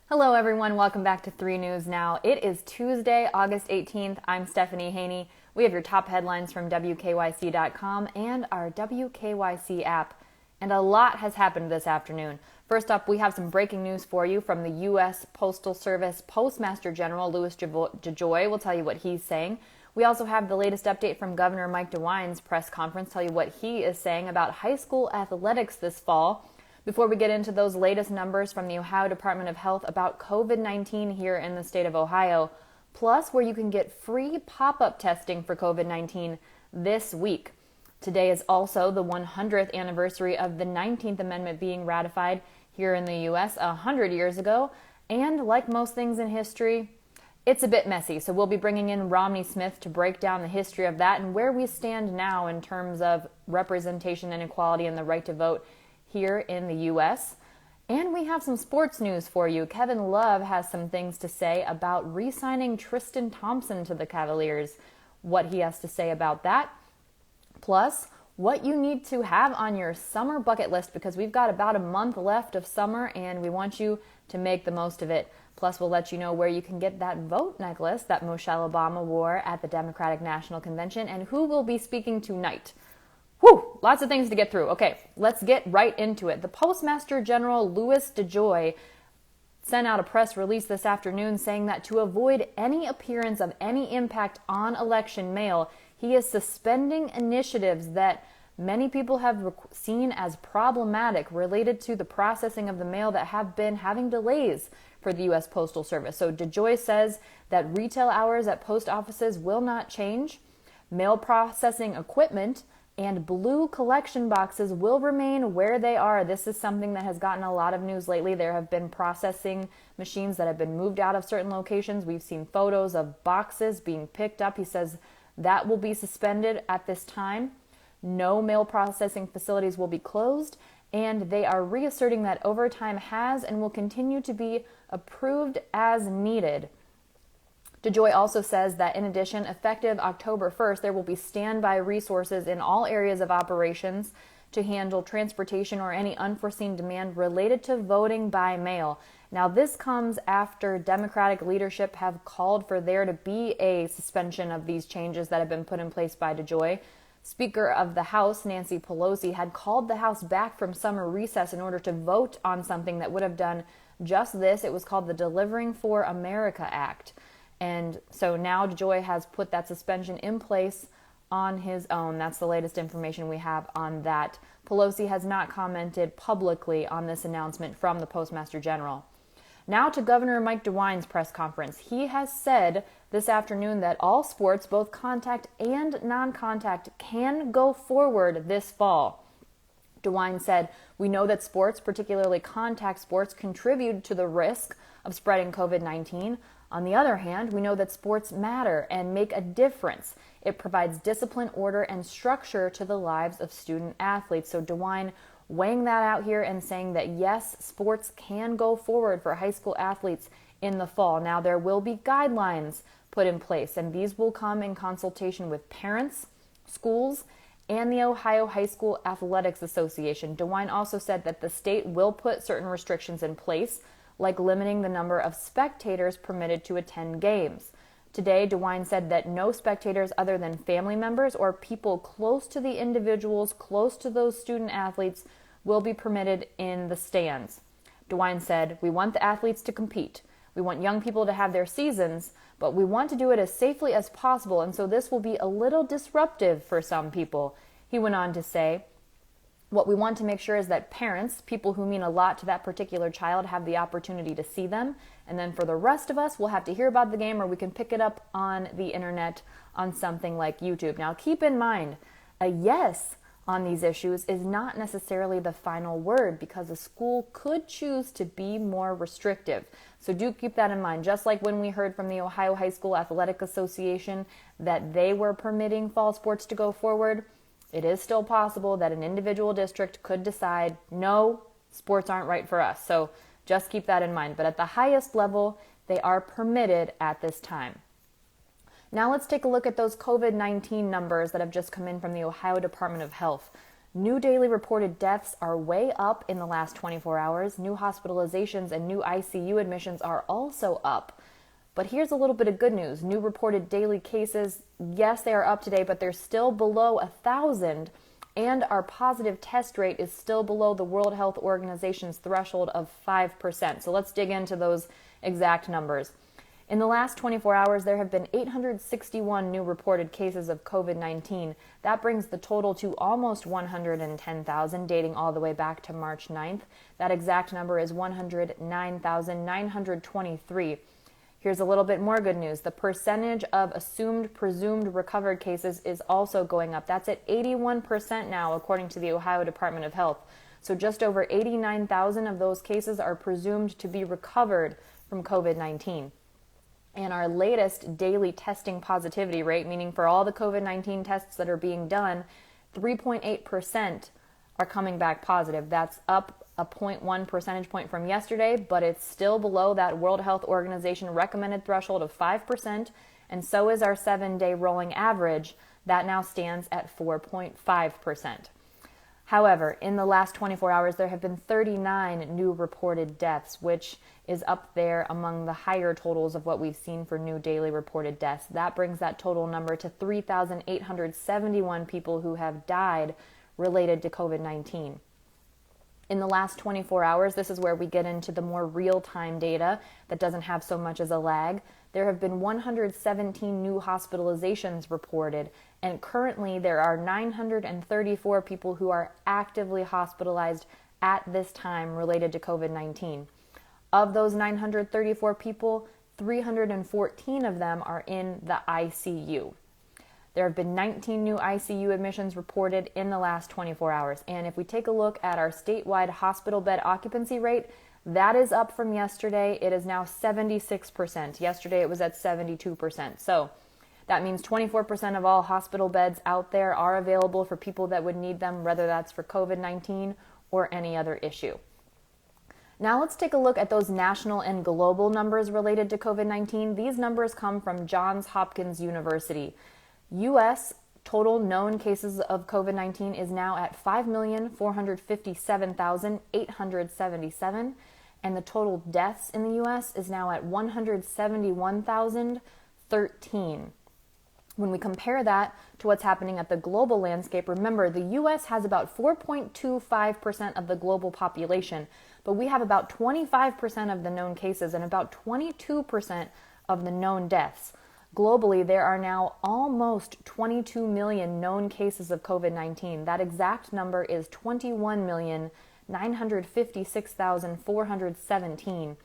Hello everyone, welcome back to 3 News Now. It is Tuesday, August 18th. I'm Stephanie Haney. We have your top headlines from WKYC.com and our WKYC app. And a lot has happened this afternoon. First up, we have some breaking news for you from the U.S. Postal Service Postmaster General Louis DeJoy. We'll tell you what he's saying. We also have the latest update from Governor Mike DeWine's press conference, tell you what he is saying about high school athletics this fall. Before we get into those latest numbers from the Ohio Department of Health about COVID-19 here in the state of Ohio, plus where you can get free pop-up testing for COVID-19 this week. Today is also the 100th anniversary of the 19th Amendment being ratified here in the U.S. 100 years ago, and like most things in history, it's a bit messy, so we'll be bringing in Romney Smith to break down the history of that and where we stand now in terms of representation and equality and the right to vote here in the U.S. And we have some sports news for you. Kevin Love has some things to say about re-signing TRISTAN Thompson to the Cavaliers, what he has to say about that, plus what you need to have on your summer bucket list because we've got about a month left of summer and we want you to make the most of it. Plus, we'll let you know where you can get that vote necklace that Michelle Obama wore at the Democratic National Convention and who will be speaking tonight. Whew, lots of things to get through. Okay, let's get right into it. The Postmaster General Louis DeJoy sent out a press release this afternoon saying that to avoid any appearance of any impact on election mail, he is suspending initiatives that many people have seen as problematic related to the processing of the mail that have been having delays for the U.S. Postal Service. So DeJoy says that retail hours at post offices will not change. Mail processing equipment and blue collection boxes will remain where they are. This is something that has gotten a lot of news lately. There have been processing machines that have been moved out of certain locations. We've seen photos of boxes being picked up. He says that will be suspended at this time. No mail processing facilities will be closed, and they are reasserting that overtime has and will continue to be approved as needed. DeJoy also says that in addition, effective October 1st, there will be standby resources in all areas of operations to handle transportation or any unforeseen demand related to voting by mail. Now, this comes after Democratic leadership have called for there to be a suspension of these changes that have been put in place by DeJoy. Speaker of the House, Nancy Pelosi, had called the House back from summer recess in order to vote on something that would have done just this. It was called the Delivering for America Act. And so now DeJoy has put that suspension in place on his own. That's the latest information we have on that. Pelosi has not commented publicly on this announcement from the Postmaster General. Now to Governor Mike DeWine's press conference. He has said this afternoon that all sports, both contact and non-contact, can go forward this fall. DeWine said, "We know that sports, particularly contact sports, contribute to the risk of spreading COVID-19. On the other hand, we know that sports matter and make a difference. It provides discipline, order, and structure to the lives of student athletes." So DeWine weighing that out here and saying that yes, sports can go forward for high school athletes in the fall. Now, there will be guidelines put in place, and these will come in consultation with parents, schools, and the Ohio High School Athletics Association. DeWine also said that the state will put certain restrictions in place, like limiting the number of spectators permitted to attend games. Today, DeWine said that no spectators other than family members or people close to the individuals, close to those student athletes, will be permitted in the stands. DeWine said, "We want the athletes to compete. We want young people to have their seasons, but we want to do it as safely as possible, and so this will be a little disruptive for some people." He went on to say, "What we want to make sure is that parents, people who mean a lot to that particular child, have the opportunity to see them. And then for the rest of us, we'll have to hear about the game or we can pick it up on the internet on something like YouTube." Now, keep in mind, a yes on these issues is not necessarily the final word because a school could choose to be more restrictive. So do keep that in mind. Just like when we heard from the Ohio High School Athletic Association that they were permitting fall sports to go forward, it is still possible that an individual district could decide, no, sports aren't right for us. So just keep that in mind. But at the highest level, they are permitted at this time. Now let's take a look at those COVID-19 numbers that have just come in from the Ohio Department of Health. New daily reported deaths are way up in the last 24 hours. New hospitalizations and new ICU admissions are also up. But here's a little bit of good news. New reported daily cases, yes, they are up today, but they're still below 1,000, and our positive test rate is still below the World Health Organization's threshold of 5%. So let's dig into those exact numbers. In the last 24 hours, there have been 861 new reported cases of COVID-19. That brings the total to almost 110,000, dating all the way back to March 9th. That exact number is 109,923. Here's a little bit more good news. The percentage of assumed presumed recovered cases is also going up. That's at 81% now, according to the Ohio Department of Health. So just over 89,000 of those cases are presumed to be recovered from COVID-19. And our latest daily testing positivity rate, meaning for all the COVID-19 tests that are being done, 3.8% are coming back positive. That's up a 0.1 percentage point from yesterday, but it's still below that World Health Organization recommended threshold of 5%, and so is our 7-day rolling average. That now stands at 4.5%. However, in the last 24 hours, there have been 39 new reported deaths, which is up there among the higher totals of what we've seen for new daily reported deaths. That brings that total number to 3,871 people who have died related to COVID-19. In the last 24 hours, this is where we get into the more real-time data that doesn't have so much as a lag. There have been 117 new hospitalizations reported, and currently there are 934 people who are actively hospitalized at this time related to COVID-19. Of those 934 people, 314 of them are in the ICU. There have been 19 new ICU admissions reported in the last 24 hours. And if we take a look at our statewide hospital bed occupancy rate, that is up from yesterday. It is now 76%. Yesterday it was at 72%. So that means 24% of all hospital beds out there are available for people that would need them, whether that's for COVID-19 or any other issue. Now let's take a look at those national and global numbers related to COVID-19. These numbers come from Johns Hopkins University. U.S. total known cases of COVID-19 is now at 5,457,877, and the total deaths in the U.S. is now at 171,013. When we compare that to what's happening at the global landscape, remember the U.S. has about 4.25% of the global population, but we have about 25% of the known cases and about 22% of the known deaths. Globally, there are now almost 22 million known cases of COVID-19. That exact number is 21,956,417.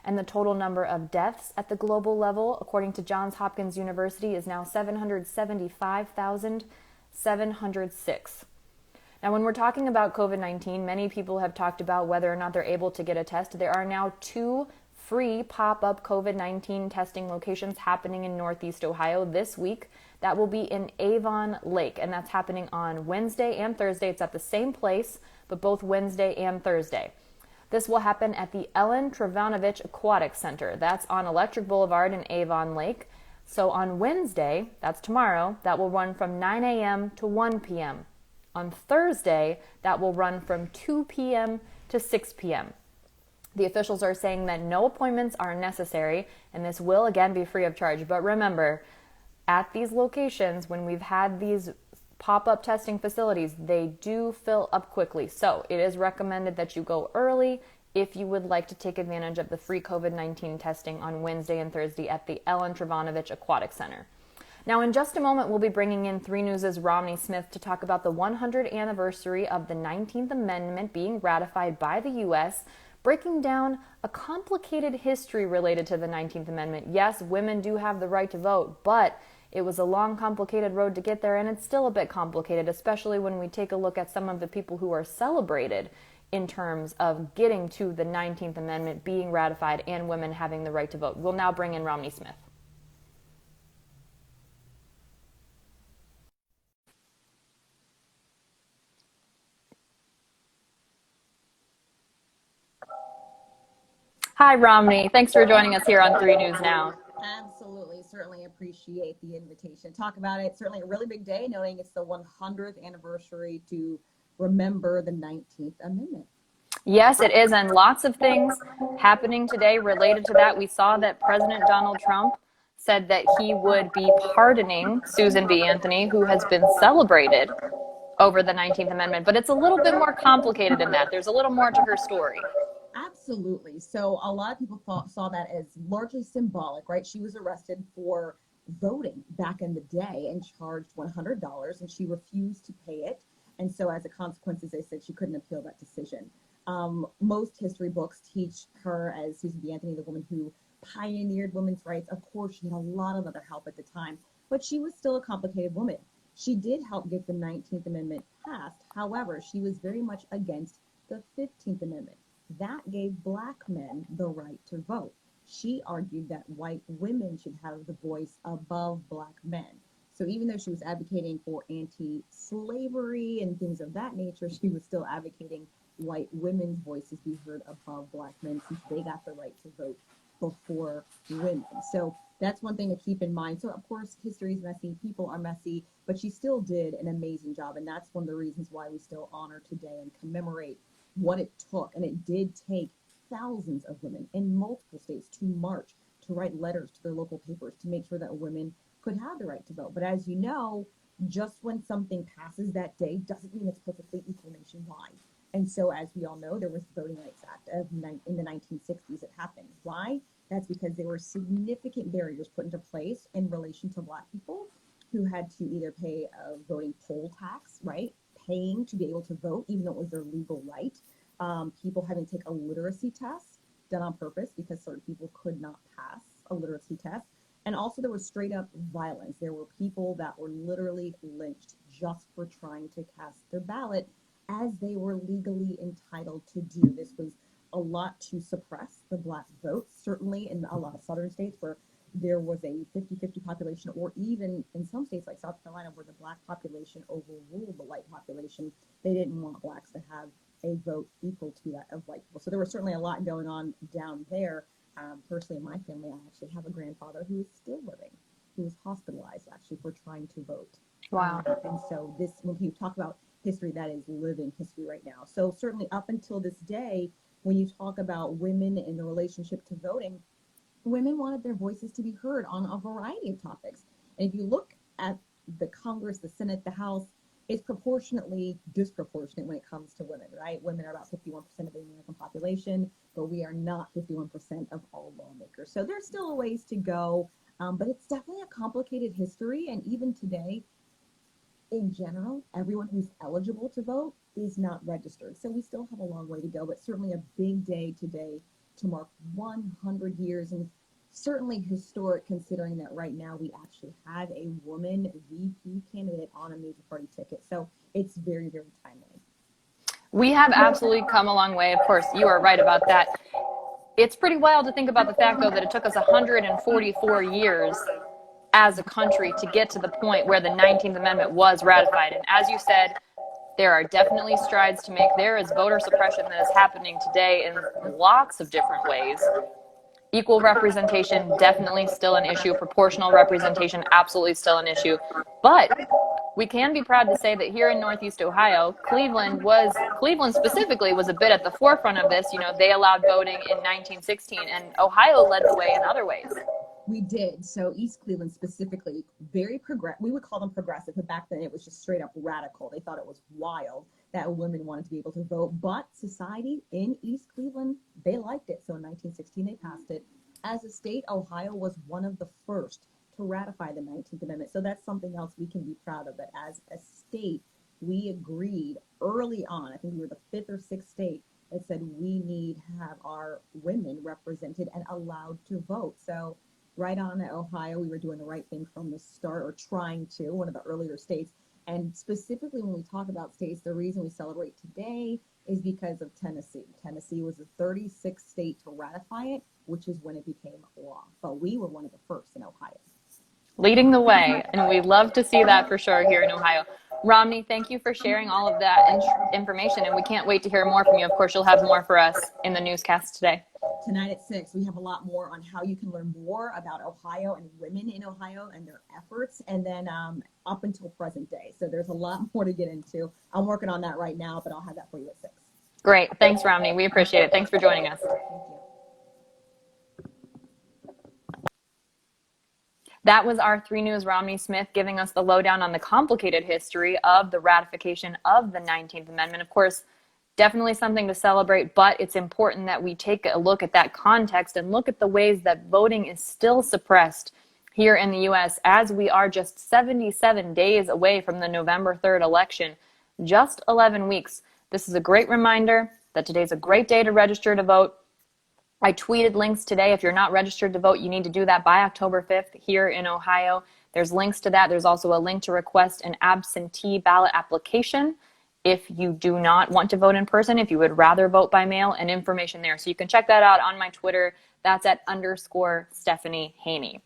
And the total number of deaths at the global level, according to Johns Hopkins University, is now 775,706. Now, when we're talking about COVID-19, many people have talked about whether or not they're able to get a test. There are now 2 free pop-up COVID-19 testing locations happening in Northeast Ohio this week. That will be in Avon Lake, and that's happening on Wednesday and Thursday. It's at the same place, but both Wednesday and Thursday. This will happen at the Ellen Travanovich Aquatic Center. That's on Electric Boulevard in Avon Lake. So on Wednesday, that's tomorrow, that will run from 9 a.m. to 1 p.m. On Thursday, that will run from 2 p.m. to 6 p.m. The officials are saying that no appointments are necessary, and this will again be free of charge. But remember, at these locations, when we've had these pop-up testing facilities, they do fill up quickly. So it is recommended that you go early if you would like to take advantage of the free COVID-19 testing on Wednesday and Thursday at the Ellen Travanovich Aquatic Center. Now, in just a moment, we'll be bringing in 3 News' Romney Smith to talk about the 100th anniversary of the 19th Amendment being ratified by the U.S., breaking down a complicated history related to the 19th Amendment. Yes, women do have the right to vote, but it was a long, complicated road to get there, and it's still a bit complicated, especially when we take a look at some of the people who are celebrated in terms of getting to the 19th Amendment being ratified and women having the right to vote. We'll now bring in Romney Smith. Hi, Romney. Thanks for joining us here on 3 News Now. Absolutely. Certainly appreciate the invitation. Talk about it. Certainly a really big day, knowing it's the 100th anniversary to remember the 19th Amendment. Yes, it is. And lots of things happening today related to that. We saw that President Donald Trump said that he would be pardoning Susan B. Anthony, who has been celebrated over the 19th Amendment. But it's a little bit more complicated than that. There's a little more to her story. Absolutely. So a lot of people saw that as largely symbolic, right? She was arrested for voting back in the day and charged $100, and she refused to pay it. And so as a consequence, as they said, she couldn't appeal that decision. Most history books teach her as Susan B. Anthony, the woman who pioneered women's rights. Of course, she had a lot of other help at the time, but she was still a complicated woman. She did help get the 19th Amendment passed. However, she was very much against the 15th Amendment. That gave Black men the right to vote. She argued that white women should have the voice above Black men. So even though she was advocating for anti-slavery and things of that nature, she was still advocating white women's voices be heard above Black men, since they got the right to vote before women. So that's one thing to keep in mind. So of course, history is messy, people are messy, but she still did an amazing job. And that's one of the reasons why we still honor today and commemorate what it took. And it did take thousands of women in multiple states to march, to write letters to their local papers, to make sure that women could have the right to vote. But as you know, just when something passes that day doesn't mean it's perfectly equal nationwide. And so, as we all know, there was the Voting Rights Act in the 1960s. It happened. Why? That's because there were significant barriers put into place in relation to Black people who had to either pay a voting poll tax, right? Paying to be able to vote, even though it was their legal right. People having to take a literacy test done on purpose because certain people could not pass a literacy test. And also there was straight up violence. There were people that were literally lynched just for trying to cast their ballot as they were legally entitled to do. This was a lot to suppress the Black vote, certainly in a lot of southern states where there was a 50-50 population, or even in some states like South Carolina where the Black population overruled the white population. They didn't want Blacks to have a vote equal to that of white people. So there was certainly a lot going on down there. Personally, in my family, I actually have a grandfather who is still living, who was hospitalized actually for trying to vote. Wow. And so this, when you talk about history, that is living history right now. So certainly up until this day, when you talk about women in the relationship to voting, women wanted their voices to be heard on a variety of topics. And if you look at the Congress, the Senate, the House, it's proportionately disproportionate when it comes to women, right? Women are about 51% of the American population, but we are not 51% of all lawmakers. So there's still a ways to go, but it's definitely a complicated history. And even today, in general, everyone who's eligible to vote is not registered. So we still have a long way to go, but certainly a big day today to mark 100 years, and certainly historic considering that right now we actually have a woman VP candidate on a major party ticket. So it's very, very timely. We have absolutely come a long way. Of course, you are right about that. It's pretty wild to think about the fact, though, that it took us 144 years as a country to get to the point where the 19th Amendment was ratified. And as you said, there are definitely strides to make. There is voter suppression that is happening today in lots of different ways. Equal representation, definitely still an issue. Proportional representation, absolutely still an issue. But we can be proud to say that here in Northeast Ohio, Cleveland specifically was a bit at the forefront of this. You know, they allowed voting in 1916, and Ohio led the way in other ways. We did. So East Cleveland specifically, very progressive. We would call them progressive, but back then it was just straight up radical. They thought it was wild that women wanted to be able to vote, but society in East Cleveland, they liked it. So in 1916, they passed it. As a state, Ohio was one of the first to ratify the 19th Amendment. So that's something else we can be proud of, that as a state, we agreed early on, I think we were the 5th or 6th state that said we need to have our women represented and allowed to vote. So right on at Ohio, we were doing the right thing from the start, or trying to, one of the earlier states. And specifically when we talk about states, the reason we celebrate today is because of Tennessee. Tennessee was the 36th state to ratify it, which is when it became law. But we were one of the first in Ohio. Leading the way, and we love to see that for sure here in Ohio. Romney, thank you for sharing all of that information, and we can't wait to hear more from you. Of course, you'll have more for us in the newscast today. Tonight at 6, we have a lot more on how you can learn more about Ohio and women in Ohio and their efforts, and then up until present day. So there's a lot more to get into. I'm working on that right now, but I'll have that for you at 6. Great. Thanks, Romney. We appreciate it. Thanks for joining us. Thank you. That was our 3 News Romney Smith giving us the lowdown on the complicated history of the ratification of the 19th Amendment. Of course, definitely something to celebrate, but it's important that we take a look at that context and look at the ways that voting is still suppressed here in the U.S. as we are just 77 days away from the November 3rd election, just 11 weeks. This is a great reminder that today's a great day to register to vote. I tweeted links today. If you're not registered to vote, you need to do that by October 5th here in Ohio. There's links to that. There's also a link to request an absentee ballot application if you do not want to vote in person, if you would rather vote by mail, and information there. So you can check that out on my Twitter. That's at _Stephanie Haney.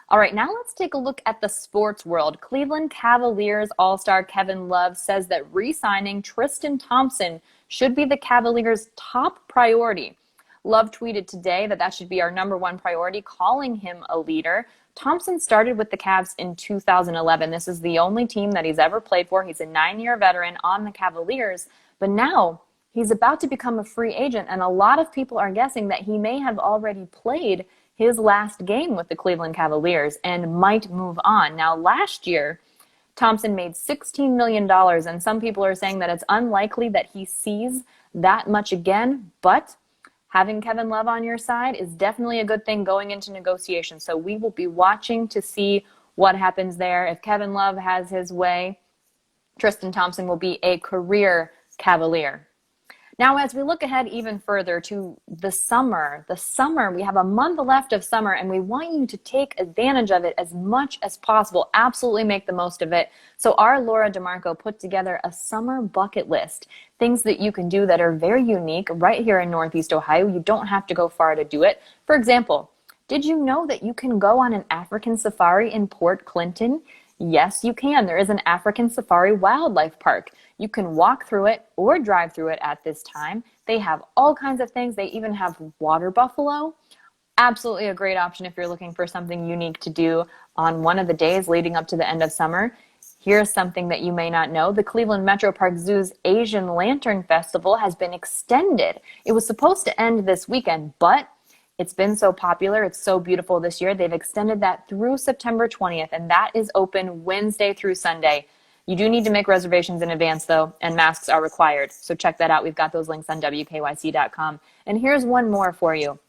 All right, now let's take a look at the sports world. Cleveland Cavaliers All-Star Kevin Love says that re-signing Tristan Thompson should be the Cavaliers' top priority. Love tweeted today that that should be our #1 priority, calling him a leader. Thompson started with the Cavs in 2011. This is the only team that he's ever played for. He's a 9-year veteran on the Cavaliers, but now he's about to become a free agent, and a lot of people are guessing that he may have already played his last game with the Cleveland Cavaliers and might move on. Now, last year, Thompson made $16 million, and some people are saying that it's unlikely that he sees that much again, but having Kevin Love on your side is definitely a good thing going into negotiations. So we will be watching to see what happens there. If Kevin Love has his way, Tristan Thompson will be a career Cavalier. Now, as we look ahead even further to the summer, we have a month left of summer, and we want you to take advantage of it as much as possible. Absolutely make the most of it. So our Laura DeMarco put together a summer bucket list, things that you can do that are very unique right here in Northeast Ohio. You don't have to go far to do it. For example, did you know that you can go on an African safari in Port Clinton? Yes, you can. There is an African Safari Wildlife Park. You can walk through it or drive through it at this time. They have all kinds of things. They even have water buffalo. Absolutely a great option if you're looking for something unique to do on one of the days leading up to the end of summer. Here's something that you may not know. The Cleveland Metro Park Zoo's Asian Lantern Festival has been extended. It was supposed to end this weekend, but it's been so popular. It's so beautiful this year. They've extended that through September 20th, and that is open Wednesday through Sunday. You do need to make reservations in advance, though, and masks are required. So check that out. We've got those links on WKYC.com. And here's one more for you.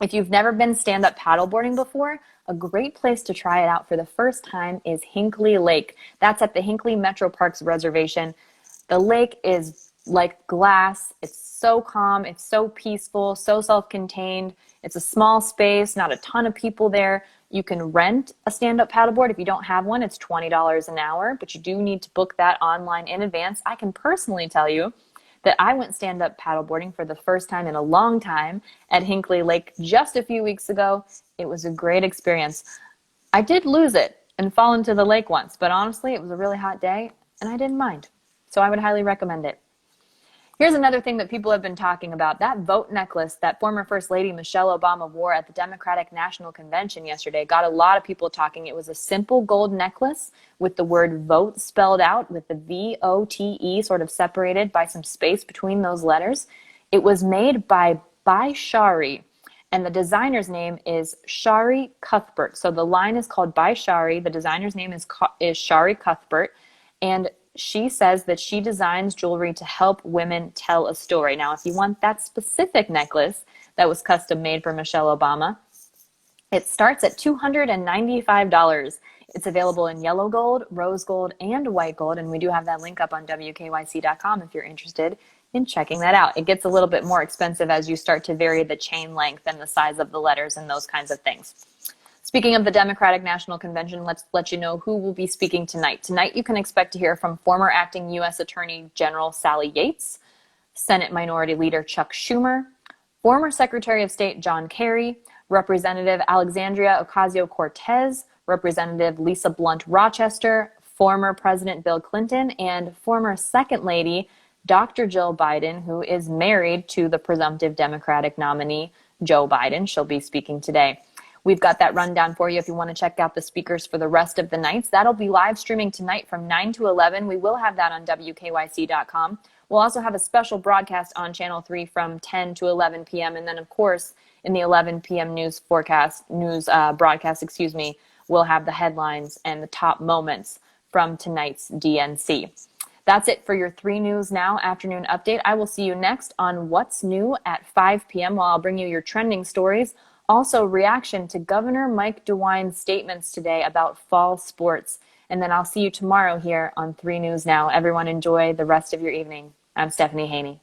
If you've never been stand-up paddleboarding before, a great place to try it out for the first time is Hinckley Lake. That's at the Hinckley Metro Parks Reservation. The lake is like glass. It's so calm. It's so peaceful, so self-contained. It's a small space, not a ton of people there. You can rent a stand-up paddleboard. If you don't have one, it's $20 an hour, but you do need to book that online in advance. I can personally tell you that I went stand-up paddleboarding for the first time in a long time at Hinckley Lake just a few weeks ago. It was a great experience. I did lose it and fall into the lake once, but honestly, it was a really hot day, and I didn't mind. So I would highly recommend it. Here's another thing that people have been talking about. That vote necklace that former First Lady Michelle Obama wore at the Democratic National Convention yesterday got a lot of people talking. It was a simple gold necklace with the word vote spelled out with the V-O-T-E sort of separated by some space between those letters. It was made by Shari, and the designer's name is Shari Cuthbert. So the line is called By Shari. The designer's name is Shari Cuthbert, and she says that she designs jewelry to help women tell a story. Now, if you want that specific necklace that was custom made for Michelle Obama, it starts at $295. It's available in yellow gold, rose gold, and white gold, and we do have that link up on WKYC.com if you're interested in checking that out. It gets a little bit more expensive as you start to vary the chain length and the size of the letters and those kinds of things. Speaking of the Democratic National Convention, let's let you know who will be speaking tonight. Tonight, you can expect to hear from former acting U.S. Attorney General Sally Yates, Senate Minority Leader Chuck Schumer, former Secretary of State John Kerry, Representative Alexandria Ocasio-Cortez, Representative Lisa Blunt Rochester, former President Bill Clinton, and former Second Lady Dr. Jill Biden, who is married to the presumptive Democratic nominee Joe Biden. She'll be speaking today. We've got that rundown for you if you want to check out the speakers for the rest of the nights. That'll be live streaming tonight from 9 to 11. We will have that on WKYC.com. We'll also have a special broadcast on Channel 3 from 10 to 11 p.m. And then, of course, in the 11 p.m. broadcast, we'll have the headlines and the top moments from tonight's DNC. That's it for your 3 News Now afternoon update. I will see you next on What's New at 5 p.m. while I'll bring you your trending stories. Also, reaction to Governor Mike DeWine's statements today about fall sports. And then I'll see you tomorrow here on 3 News Now. Everyone enjoy the rest of your evening. I'm Stephanie Haney.